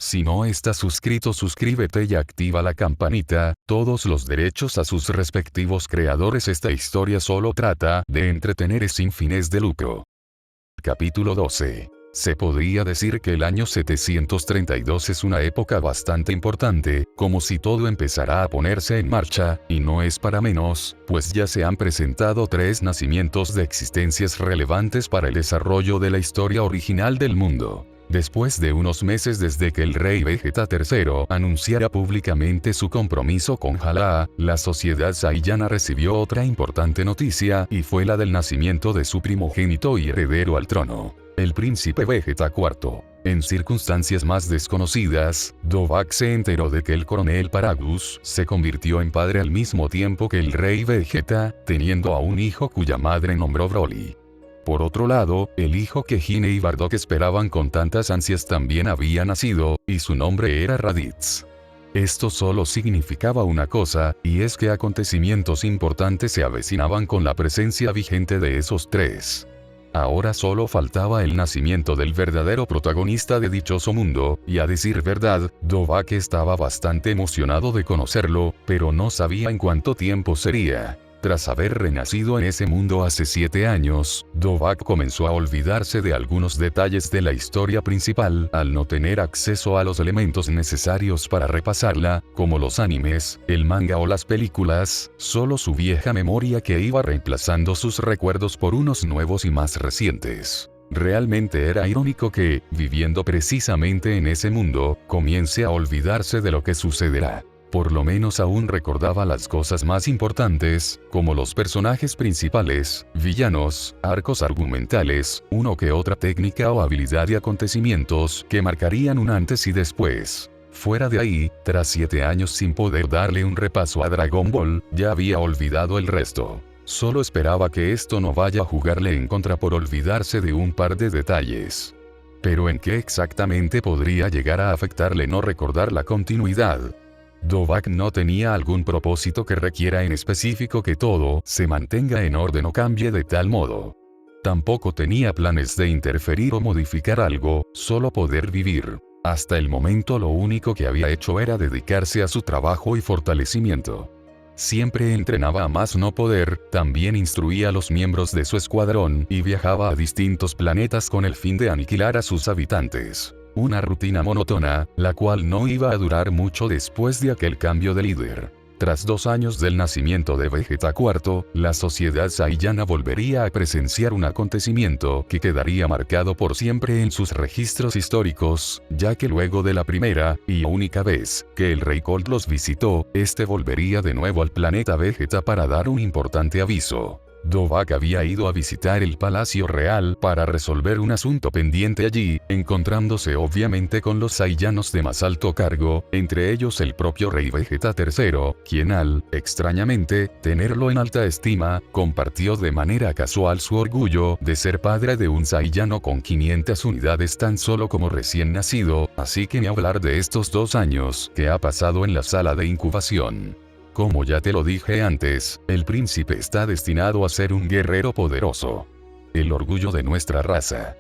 Si no estás suscrito, suscríbete y activa la campanita, todos los derechos a sus respectivos creadores. Esta historia solo trata de entretener sin fines de lucro. Capítulo 12. Se podría decir que el año 732 es una época bastante importante, como si todo empezara a ponerse en marcha, y no es para menos, pues ya se han presentado 3 nacimientos de existencias relevantes para el desarrollo de la historia original del mundo. Después de unos meses desde que el rey Vegeta III anunciara públicamente su compromiso con Jalaa, la sociedad Saiyana recibió otra importante noticia, y fue la del nacimiento de su primogénito y heredero al trono, el príncipe Vegeta IV. En circunstancias más desconocidas, Dovahk se enteró de que el coronel Paragus se convirtió en padre al mismo tiempo que el rey Vegeta, teniendo a un hijo cuya madre nombró Broly. Por otro lado, el hijo que Hine y Bardock esperaban con tantas ansias también había nacido, y su nombre era Raditz. Esto solo significaba una cosa, y es que acontecimientos importantes se avecinaban con la presencia vigente de esos 3. Ahora solo faltaba el nacimiento del verdadero protagonista de dichoso mundo, y a decir verdad, Dovahk estaba bastante emocionado de conocerlo, pero no sabía en cuánto tiempo sería. Tras haber renacido en ese mundo hace 7 años, Dovahk comenzó a olvidarse de algunos detalles de la historia principal al no tener acceso a los elementos necesarios para repasarla, como los animes, el manga o las películas, solo su vieja memoria que iba reemplazando sus recuerdos por unos nuevos y más recientes. Realmente era irónico que, viviendo precisamente en ese mundo, comience a olvidarse de lo que sucederá. Por lo menos aún recordaba las cosas más importantes, como los personajes principales, villanos, arcos argumentales, uno que otra técnica o habilidad y acontecimientos que marcarían un antes y después. Fuera de ahí, tras 7 años sin poder darle un repaso a Dragon Ball, ya había olvidado el resto. Solo esperaba que esto no vaya a jugarle en contra por olvidarse de un par de detalles. Pero ¿en qué exactamente podría llegar a afectarle no recordar la continuidad? Dovahk no tenía algún propósito que requiera en específico que todo se mantenga en orden o cambie de tal modo. Tampoco tenía planes de interferir o modificar algo, solo poder vivir. Hasta el momento lo único que había hecho era dedicarse a su trabajo y fortalecimiento. Siempre entrenaba a más no poder, también instruía a los miembros de su escuadrón y viajaba a distintos planetas con el fin de aniquilar a sus habitantes. Una rutina monótona, la cual no iba a durar mucho después de aquel cambio de líder. Tras 2 años del nacimiento de Vegeta IV, la sociedad Saiyana volvería a presenciar un acontecimiento que quedaría marcado por siempre en sus registros históricos, ya que luego de la primera, y única vez, que el Rey Cold los visitó, este volvería de nuevo al planeta Vegeta para dar un importante aviso. Dovahk había ido a visitar el Palacio Real para resolver un asunto pendiente allí, encontrándose obviamente con los Saiyanos de más alto cargo, entre ellos el propio Rey Vegeta III, quien extrañamente, tenerlo en alta estima, compartió de manera casual su orgullo de ser padre de un Saiyano con 500 unidades tan solo como recién nacido, así que ni hablar de estos 2 años que ha pasado en la sala de incubación. Como ya te lo dije antes, el príncipe está destinado a ser un guerrero poderoso. El orgullo de nuestra raza.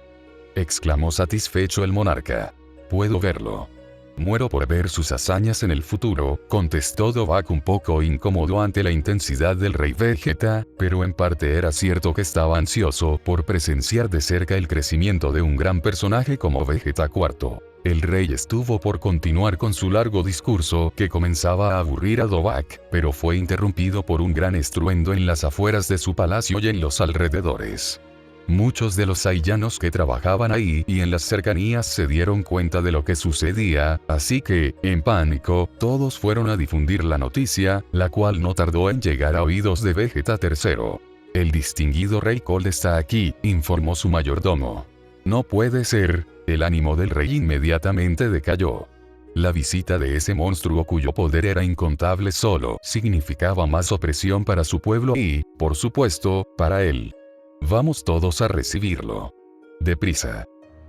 Exclamó satisfecho el monarca. Puedo verlo. Muero por ver sus hazañas en el futuro, contestó Dovahk un poco incómodo ante la intensidad del rey Vegeta, pero en parte era cierto que estaba ansioso por presenciar de cerca el crecimiento de un gran personaje como Vegeta IV. El rey estuvo por continuar con su largo discurso que comenzaba a aburrir a Dovahk, pero fue interrumpido por un gran estruendo en las afueras de su palacio y en los alrededores. Muchos de los saiyanos que trabajaban ahí y en las cercanías se dieron cuenta de lo que sucedía, así que, en pánico, todos fueron a difundir la noticia, la cual no tardó en llegar a oídos de Vegeta III. El distinguido Rey Cold está aquí, informó su mayordomo. No puede ser, el ánimo del rey inmediatamente decayó. La visita de ese monstruo cuyo poder era incontable solo significaba más opresión para su pueblo y, por supuesto, para él. Vamos todos a recibirlo. Deprisa.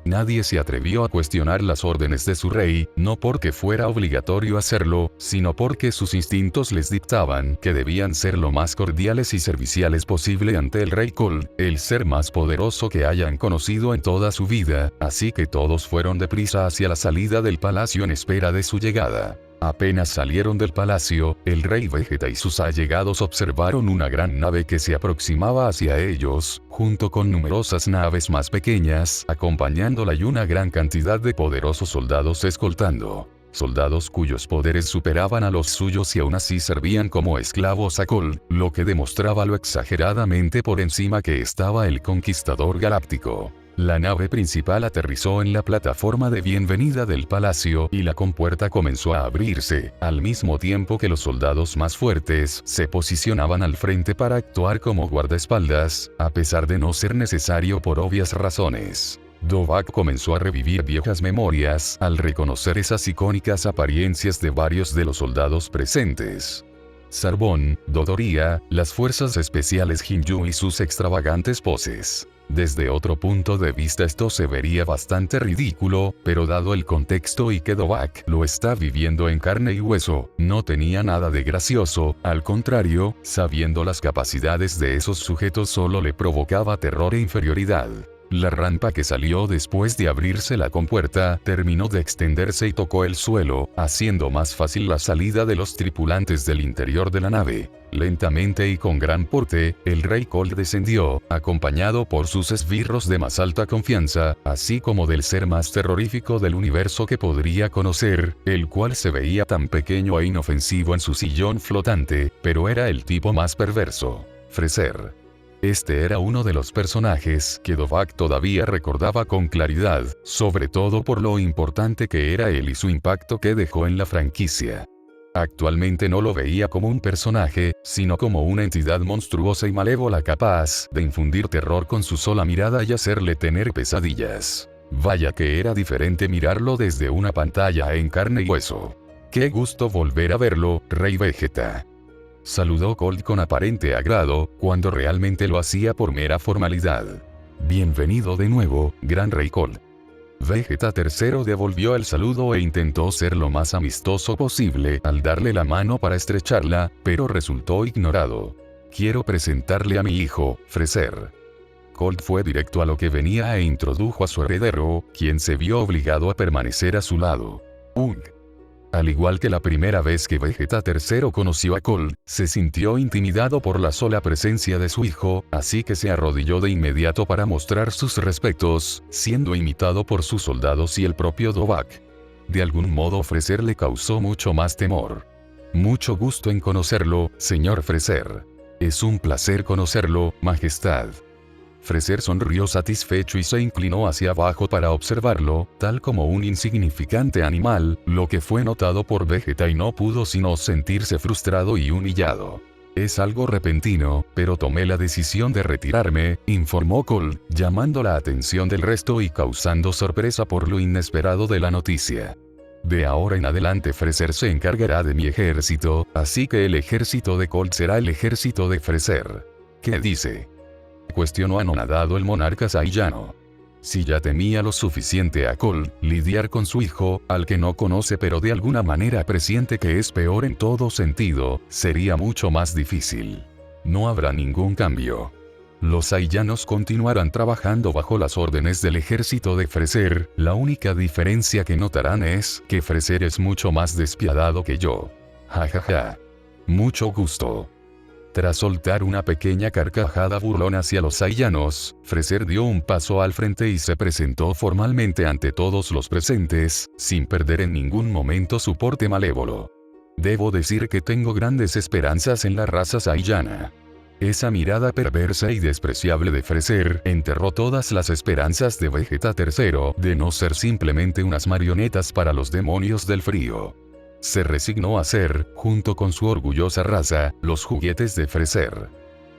Nadie se atrevió a cuestionar las órdenes de su rey, no porque fuera obligatorio hacerlo, sino porque sus instintos les dictaban que debían ser lo más cordiales y serviciales posible ante el rey Cold, el ser más poderoso que hayan conocido en toda su vida, así que todos fueron deprisa hacia la salida del palacio en espera de su llegada. Apenas salieron del palacio, el rey Vegeta y sus allegados observaron una gran nave que se aproximaba hacia ellos, junto con numerosas naves más pequeñas, acompañándola y una gran cantidad de poderosos soldados escoltando. Soldados cuyos poderes superaban a los suyos y aún así servían como esclavos a Cold, lo que demostraba lo exageradamente por encima que estaba el conquistador galáctico. La nave principal aterrizó en la plataforma de bienvenida del palacio y la compuerta comenzó a abrirse, al mismo tiempo que los soldados más fuertes se posicionaban al frente para actuar como guardaespaldas, a pesar de no ser necesario por obvias razones. Dovahk comenzó a revivir viejas memorias al reconocer esas icónicas apariencias de varios de los soldados presentes. Zarbon, Dodoria, las fuerzas especiales Jinju y sus extravagantes poses. Desde otro punto de vista esto se vería bastante ridículo, pero dado el contexto y que Dovahk lo está viviendo en carne y hueso, no tenía nada de gracioso, al contrario, sabiendo las capacidades de esos sujetos solo le provocaba terror e inferioridad. La rampa que salió después de abrirse la compuerta terminó de extenderse y tocó el suelo, haciendo más fácil la salida de los tripulantes del interior de la nave. Lentamente y con gran porte, el rey Cold descendió, acompañado por sus esbirros de más alta confianza, así como del ser más terrorífico del universo que podría conocer, el cual se veía tan pequeño e inofensivo en su sillón flotante, pero era el tipo más perverso. Freser. Este era uno de los personajes que Dovahk todavía recordaba con claridad, sobre todo por lo importante que era él y su impacto que dejó en la franquicia. Actualmente no lo veía como un personaje, sino como una entidad monstruosa y malévola capaz de infundir terror con su sola mirada y hacerle tener pesadillas. Vaya que era diferente mirarlo desde una pantalla en carne y hueso. Qué gusto volver a verlo, Rey Vegeta. Saludó Cold con aparente agrado, cuando realmente lo hacía por mera formalidad. Bienvenido de nuevo, Gran Rey Cold. Vegeta III devolvió el saludo e intentó ser lo más amistoso posible al darle la mano para estrecharla, pero resultó ignorado. Quiero presentarle a mi hijo, Freser. Cold fue directo a lo que venía e introdujo a su heredero, quien se vio obligado a permanecer a su lado. Al igual que la primera vez que Vegeta III conoció a Cold, se sintió intimidado por la sola presencia de su hijo, así que se arrodilló de inmediato para mostrar sus respetos, siendo imitado por sus soldados y el propio Dovahk. De algún modo Freser le causó mucho más temor. Mucho gusto en conocerlo, señor Freser. Es un placer conocerlo, Majestad. Freser sonrió satisfecho y se inclinó hacia abajo para observarlo, tal como un insignificante animal, lo que fue notado por Vegeta y no pudo sino sentirse frustrado y humillado. Es algo repentino, pero tomé la decisión de retirarme, informó Cold, llamando la atención del resto y causando sorpresa por lo inesperado de la noticia. De ahora en adelante Freser se encargará de mi ejército, así que el ejército de Cold será el ejército de Freser. ¿Qué dice?, cuestionó anonadado el monarca saiyano. Si ya temía lo suficiente a Cold, lidiar con su hijo, al que no conoce pero de alguna manera presiente que es peor en todo sentido, sería mucho más difícil. No habrá ningún cambio. Los saiyanos continuarán trabajando bajo las órdenes del ejército de Freser, la única diferencia que notarán es que Freser es mucho más despiadado que yo. Jajaja. Mucho gusto. Tras soltar una pequeña carcajada burlona hacia los saiyanos, Freser dio un paso al frente y se presentó formalmente ante todos los presentes, sin perder en ningún momento su porte malévolo. Debo decir que tengo grandes esperanzas en la raza saiyana. Esa mirada perversa y despreciable de Freser enterró todas las esperanzas de Vegeta III de no ser simplemente unas marionetas para los demonios del frío. Se resignó a ser, junto con su orgullosa raza, los juguetes de Freser.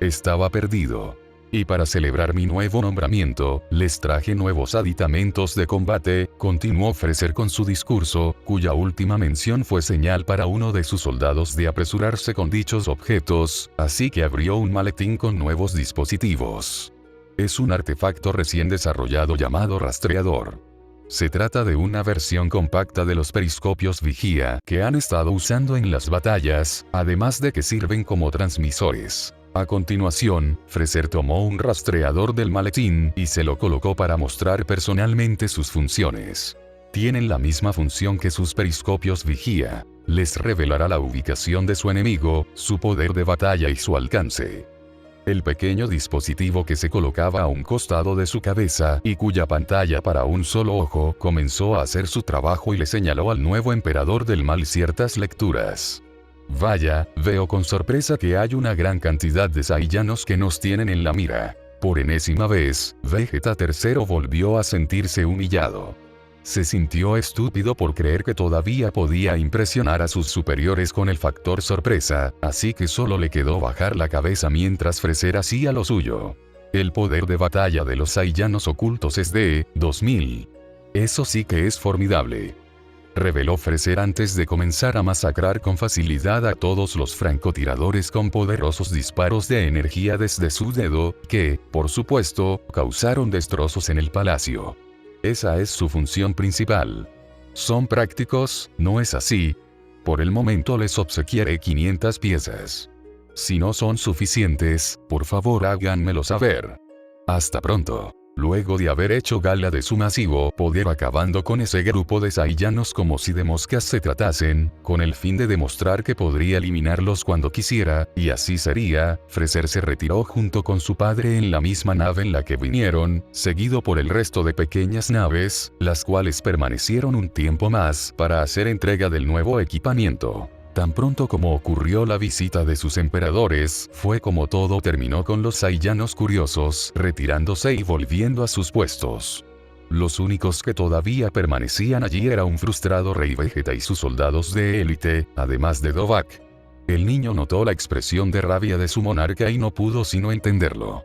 Estaba perdido. Y para celebrar mi nuevo nombramiento, les traje nuevos aditamentos de combate, continuó Freser con su discurso, cuya última mención fue señal para uno de sus soldados de apresurarse con dichos objetos, así que abrió un maletín con nuevos dispositivos. Es un artefacto recién desarrollado llamado rastreador. Se trata de una versión compacta de los periscopios vigía que han estado usando en las batallas, además de que sirven como transmisores. A continuación, Fraser tomó un rastreador del maletín y se lo colocó para mostrar personalmente sus funciones. Tienen la misma función que sus periscopios vigía. Les revelará la ubicación de su enemigo, su poder de batalla y su alcance. El pequeño dispositivo que se colocaba a un costado de su cabeza y cuya pantalla para un solo ojo comenzó a hacer su trabajo y le señaló al nuevo emperador del mal ciertas lecturas. Vaya, veo con sorpresa que hay una gran cantidad de saiyanos que nos tienen en la mira. Por enésima vez, Vegeta III volvió a sentirse humillado. Se sintió estúpido por creer que todavía podía impresionar a sus superiores con el factor sorpresa, así que solo le quedó bajar la cabeza mientras Freser hacía lo suyo. El poder de batalla de los saiyanos ocultos es de 2000. Eso sí que es formidable, reveló Freser antes de comenzar a masacrar con facilidad a todos los francotiradores con poderosos disparos de energía desde su dedo, que, por supuesto, causaron destrozos en el palacio. Esa es su función principal. Son prácticos, ¿no es así? Por el momento les obsequiaré 500 piezas. Si no son suficientes, por favor háganmelo saber. Hasta pronto. Luego de haber hecho gala de su masivo poder acabando con ese grupo de saiyanos como si de moscas se tratasen, con el fin de demostrar que podría eliminarlos cuando quisiera, y así sería, Freser se retiró junto con su padre en la misma nave en la que vinieron, seguido por el resto de pequeñas naves, las cuales permanecieron un tiempo más para hacer entrega del nuevo equipamiento. Tan pronto como ocurrió la visita de sus emperadores, fue como todo terminó con los saiyanos curiosos retirándose y volviendo a sus puestos. Los únicos que todavía permanecían allí era un frustrado Rey Vegeta y sus soldados de élite, además de Dovahk. El niño notó la expresión de rabia de su monarca y no pudo sino entenderlo.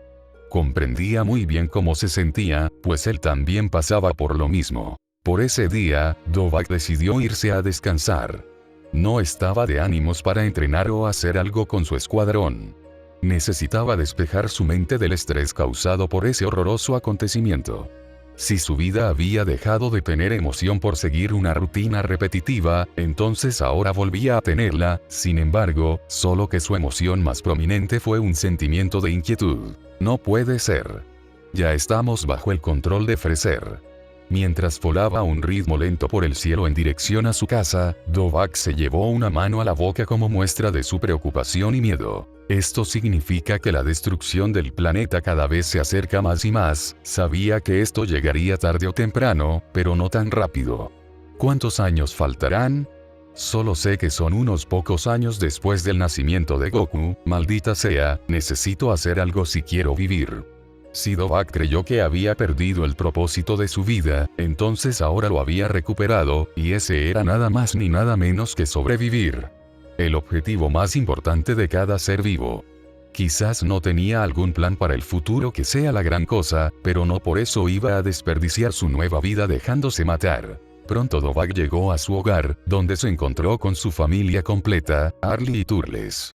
Comprendía muy bien cómo se sentía, pues él también pasaba por lo mismo. Por ese día, Dovahk decidió irse a descansar. No estaba de ánimos para entrenar o hacer algo con su escuadrón. Necesitaba despejar su mente del estrés causado por ese horroroso acontecimiento. Si su vida había dejado de tener emoción por seguir una rutina repetitiva, entonces ahora volvía a tenerla, sin embargo, solo que su emoción más prominente fue un sentimiento de inquietud. No puede ser. Ya estamos bajo el control de Freser. Mientras volaba a un ritmo lento por el cielo en dirección a su casa, Dovahk se llevó una mano a la boca como muestra de su preocupación y miedo. Esto significa que la destrucción del planeta cada vez se acerca más y más. Sabía que esto llegaría tarde o temprano, pero no tan rápido. ¿Cuántos años faltarán? Solo sé que son unos pocos años después del nacimiento de Goku. Maldita sea, necesito hacer algo si quiero vivir. Si Dovahk creyó que había perdido el propósito de su vida, entonces ahora lo había recuperado, y ese era nada más ni nada menos que sobrevivir. El objetivo más importante de cada ser vivo. Quizás no tenía algún plan para el futuro que sea la gran cosa, pero no por eso iba a desperdiciar su nueva vida dejándose matar. Pronto Dovahk llegó a su hogar, donde se encontró con su familia completa, Arlie y Turles.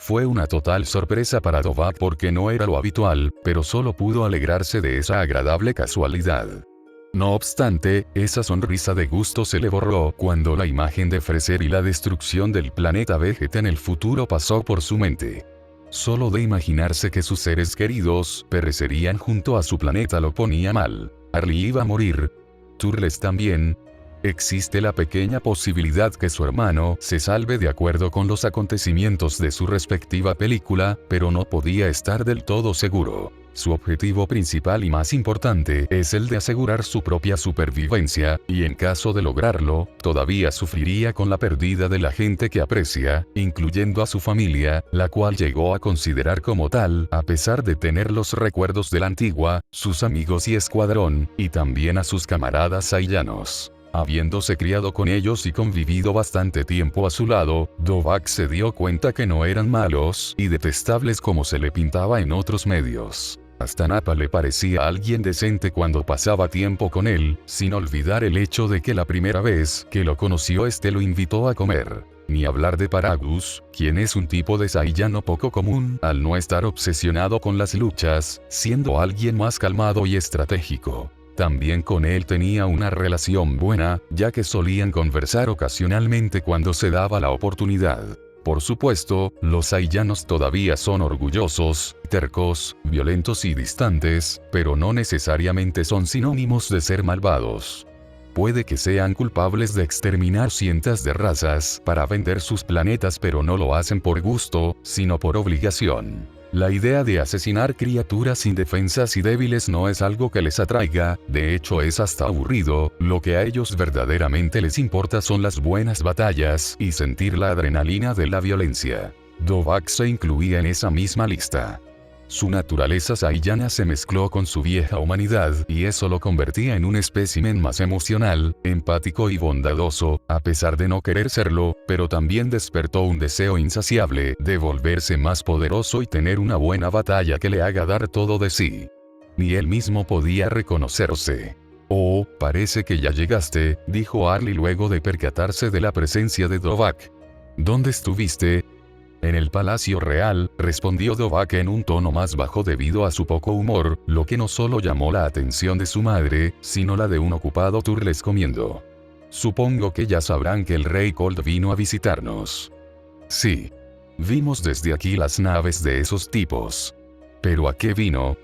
Fue una total sorpresa para Dovahk porque no era lo habitual, pero solo pudo alegrarse de esa agradable casualidad. No obstante, esa sonrisa de gusto se le borró cuando la imagen de Freser y la destrucción del planeta Vegeta en el futuro pasó por su mente. Solo de imaginarse que sus seres queridos perecerían junto a su planeta lo ponía mal. Arlie iba a morir. Turles también. Existe la pequeña posibilidad que su hermano se salve de acuerdo con los acontecimientos de su respectiva película, pero no podía estar del todo seguro. Su objetivo principal y más importante es el de asegurar su propia supervivencia, y en caso de lograrlo, todavía sufriría con la pérdida de la gente que aprecia, incluyendo a su familia, la cual llegó a considerar como tal, a pesar de tener los recuerdos de la antigua, sus amigos y escuadrón, y también a sus camaradas saiyanos. Habiéndose criado con ellos y convivido bastante tiempo a su lado, Dovahk se dio cuenta que no eran malos y detestables como se le pintaba en otros medios. Hasta Nappa le parecía alguien decente cuando pasaba tiempo con él, sin olvidar el hecho de que la primera vez que lo conoció lo invitó a comer. Ni hablar de Paragus, quien es un tipo de Saiyano poco común al no estar obsesionado con las luchas, siendo alguien más calmado y estratégico. También con él tenía una relación buena, ya que solían conversar ocasionalmente cuando se daba la oportunidad. Por supuesto, los Saiyanos todavía son orgullosos, tercos, violentos y distantes, pero no necesariamente son sinónimos de ser malvados. Puede que sean culpables de exterminar cientos de razas para vender sus planetas, pero no lo hacen por gusto, sino por obligación. La idea de asesinar criaturas indefensas y débiles no es algo que les atraiga, de hecho es hasta aburrido, lo que a ellos verdaderamente les importa son las buenas batallas y sentir la adrenalina de la violencia. Dovahk se incluía en esa misma lista. Su naturaleza saiyana se mezcló con su vieja humanidad y eso lo convertía en un espécimen más emocional, empático y bondadoso, a pesar de no querer serlo, pero también despertó un deseo insaciable de volverse más poderoso y tener una buena batalla que le haga dar todo de sí. Ni él mismo podía reconocerse. «Oh, parece que ya llegaste», dijo Arlie luego de percatarse de la presencia de Dovahk. «¿Dónde estuviste?» «En el Palacio Real», respondió Dovahk en un tono más bajo debido a su poco humor, lo que no solo llamó la atención de su madre, sino la de un ocupado Turles comiendo. «Supongo que ya sabrán que el Rey Colt vino a visitarnos». «Sí. Vimos desde aquí las naves de esos tipos». «¿Pero a qué vino?»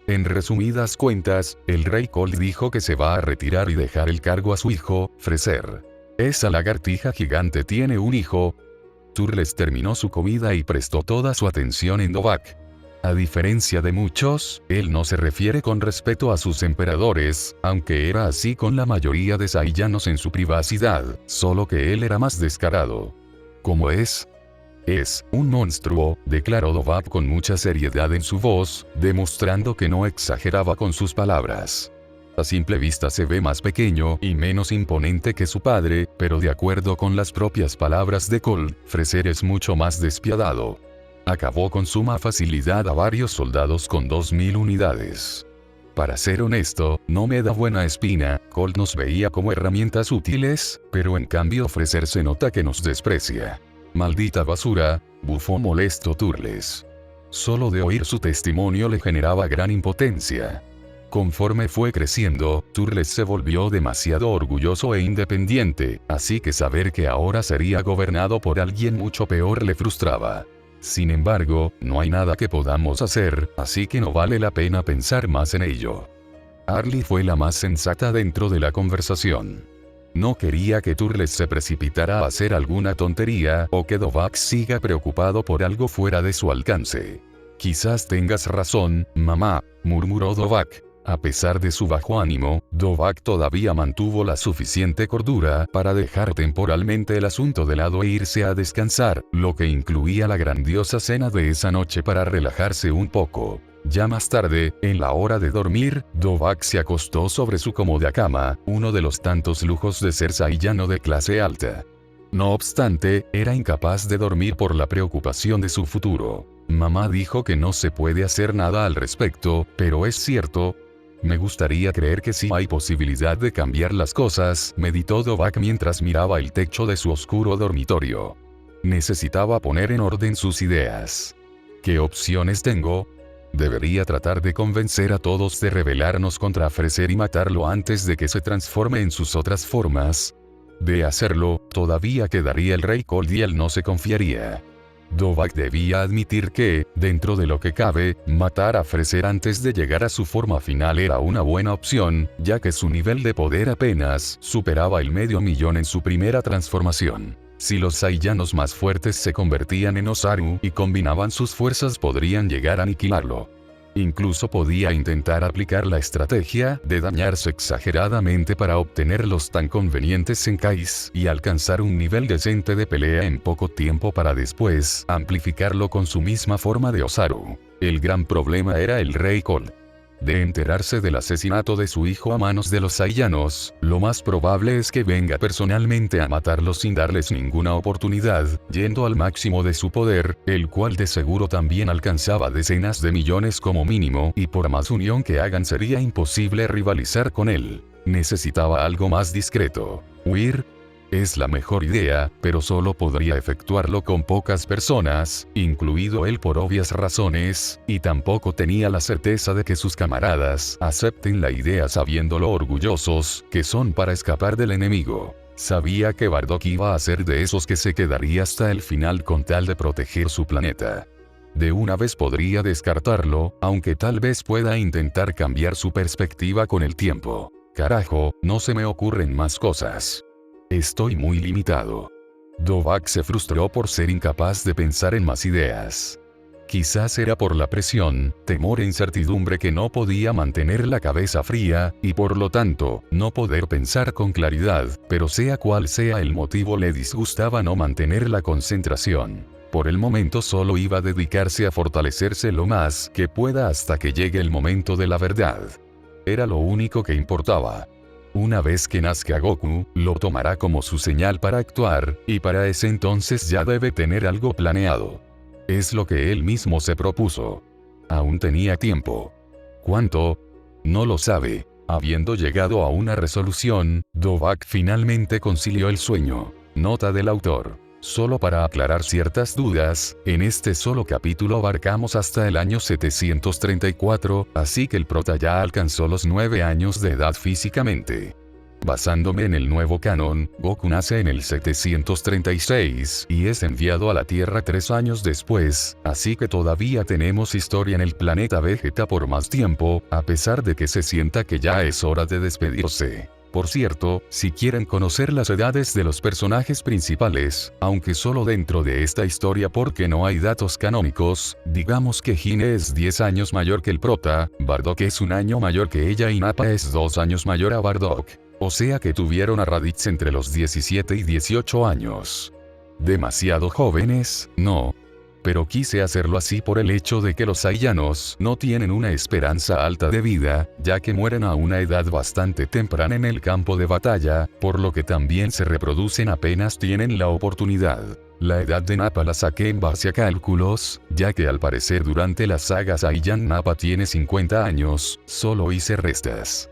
En resumidas cuentas, el Rey Colt dijo que se va a retirar y dejar el cargo a su hijo, Freser. «¿Esa lagartija gigante tiene un hijo?» Turles terminó su comida y prestó toda su atención en Dovahk. A diferencia de muchos, él no se refiere con respeto a sus emperadores, aunque era así con la mayoría de Saiyanos en su privacidad, solo que él era más descarado. ¿Cómo es? «Es un monstruo», declaró Dovahk con mucha seriedad en su voz, demostrando que no exageraba con sus palabras. A simple vista se ve más pequeño y menos imponente que su padre, pero de acuerdo con las propias palabras de Colt, Freser es mucho más despiadado. Acabó con suma facilidad a varios soldados con 2000 unidades. Para ser honesto, no me da buena espina, Colt nos veía como herramientas útiles, pero en cambio Freser se nota que nos desprecia. «Maldita basura», bufó molesto Turles. Solo de oír su testimonio le generaba gran impotencia. Conforme fue creciendo, Turles se volvió demasiado orgulloso e independiente, así que saber que ahora sería gobernado por alguien mucho peor le frustraba. Sin embargo, no hay nada que podamos hacer, así que no vale la pena pensar más en ello. Arlie fue la más sensata dentro de la conversación. No quería que Turles se precipitara a hacer alguna tontería o que Dovahk siga preocupado por algo fuera de su alcance. «Quizás tengas razón, mamá», murmuró Dovahk. A pesar de su bajo ánimo, Dovahk todavía mantuvo la suficiente cordura para dejar temporalmente el asunto de lado e irse a descansar, lo que incluía la grandiosa cena de esa noche para relajarse un poco. Ya más tarde, en la hora de dormir, Dovahk se acostó sobre su cómoda cama, uno de los tantos lujos de ser saiyano de clase alta. No obstante, era incapaz de dormir por la preocupación de su futuro. «Mamá dijo que no se puede hacer nada al respecto, pero es cierto». «Me gustaría creer que sí hay posibilidad de cambiar las cosas», meditó Dovahk mientras miraba el techo de su oscuro dormitorio. Necesitaba poner en orden sus ideas. «¿Qué opciones tengo? Debería tratar de convencer a todos de rebelarnos contra Freser y matarlo antes de que se transforme en sus otras formas. De hacerlo, todavía quedaría el Rey Colt y él no se confiaría». Dovahk debía admitir que, dentro de lo que cabe, matar a Freser antes de llegar a su forma final era una buena opción, ya que su nivel de poder apenas superaba el 500.000 en su primera transformación. Si los Saiyanos más fuertes se convertían en Osaru y combinaban sus fuerzas podrían llegar a aniquilarlo. Incluso podía intentar aplicar la estrategia de dañarse exageradamente para obtener los tan convenientes Senkais y alcanzar un nivel decente de pelea en poco tiempo para después amplificarlo con su misma forma de Osaru. El gran problema era el Rey Colt. De enterarse del asesinato de su hijo a manos de los Saiyanos, lo más probable es que venga personalmente a matarlos sin darles ninguna oportunidad, yendo al máximo de su poder, el cual de seguro también alcanzaba decenas de millones como mínimo, y por más unión que hagan sería imposible rivalizar con él. Necesitaba algo más discreto. Huir. Es la mejor idea, pero solo podría efectuarlo con pocas personas, incluido él por obvias razones, y tampoco tenía la certeza de que sus camaradas acepten la idea sabiendo lo orgullosos que son para escapar del enemigo. Sabía que Bardock iba a ser de esos que se quedaría hasta el final con tal de proteger su planeta. De una vez podría descartarlo, aunque tal vez pueda intentar cambiar su perspectiva con el tiempo. Carajo, no se me ocurren más cosas. Estoy muy limitado. Dovahk se frustró por ser incapaz de pensar en más ideas. Quizás era por la presión, temor e incertidumbre que no podía mantener la cabeza fría, y por lo tanto, no poder pensar con claridad, pero sea cual sea el motivo le disgustaba no mantener la concentración. Por el momento solo iba a dedicarse a fortalecerse lo más que pueda hasta que llegue el momento de la verdad. Era lo único que importaba. Una vez que nazca Goku, lo tomará como su señal para actuar, y para ese entonces ya debe tener algo planeado. Es lo que él mismo se propuso. Aún tenía tiempo. ¿Cuánto? No lo sabe. Habiendo llegado a una resolución, Dovahk finalmente concilió el sueño. Nota del autor. Solo para aclarar ciertas dudas, en este solo capítulo abarcamos hasta el año 734, así que el prota ya alcanzó los 9 años de edad físicamente. Basándome en el nuevo canon, Goku nace en el 736 y es enviado a la Tierra 3 años después, así que todavía tenemos historia en el planeta Vegeta por más tiempo, a pesar de que se sienta que ya es hora de despedirse. Por cierto, si quieren conocer las edades de los personajes principales, aunque solo dentro de esta historia porque no hay datos canónicos, digamos que Hine es 10 años mayor que el prota, Bardock es 1 año mayor que ella y Nappa es 2 años mayor a Bardock. O sea que tuvieron a Raditz entre los 17 y 18 años. ¿Demasiado jóvenes? No. Pero quise hacerlo así por el hecho de que los Saiyanos no tienen una esperanza alta de vida, ya que mueren a una edad bastante temprana en el campo de batalla, por lo que también se reproducen apenas tienen la oportunidad. La edad de Nappa la saqué en base a cálculos, ya que al parecer durante la saga Saiyan Nappa tiene 50 años, solo hice restas.